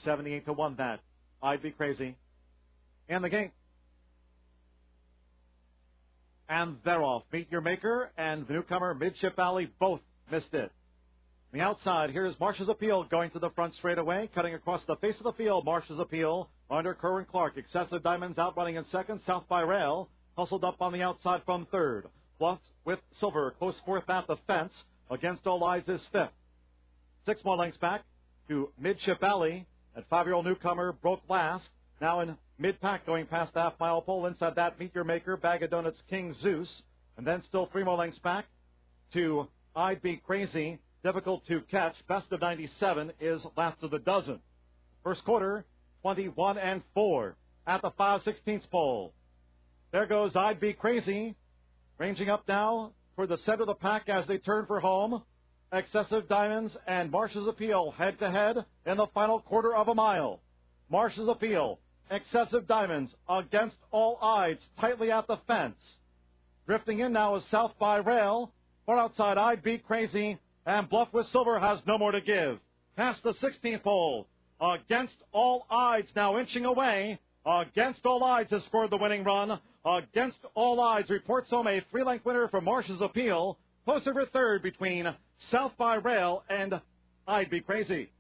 78-1 that. I'd Be Crazy. And the game. And they're off. Meet Your Maker and the newcomer Midship Alley both missed it. On the outside, here's Marsh's Appeal going to the front straightaway, cutting across the face of the field. Marsh's Appeal under Kerwin Clark. Excessive Diamonds out running in second. South by Rail hustled up on the outside from third. Bluff with Silver close fourth at the fence. Against All Odds is fifth. 6 more lengths back to Midship Alley. That 5-year-old newcomer broke last. Now in mid-pack going past the half-mile pole. Inside that, Meet Your Maker, Bag of Donuts, King Zeus. And then still 3 more lengths back to I'd Be Crazy. Difficult to catch. Best of 97 is last of the dozen. First quarter, 21-4 at the 5/16 pole. There goes I'd Be Crazy. Ranging up now for the center of the pack as they turn for home. Excessive Diamonds and Marsh's Appeal head-to-head in the final quarter of a mile. Marsh's Appeal, Excessive Diamonds against All Odds tightly at the fence. Drifting in now is South by Rail. Far outside, I'd Be Crazy. And Bluff with Silver has no more to give. Past the 16th hole. Against All Odds now inching away. Against All Odds has scored the winning run. Against All Odds reports home a 3-length winner for Marsh's Appeal. Closer for third between South by Rail and I'd Be Crazy.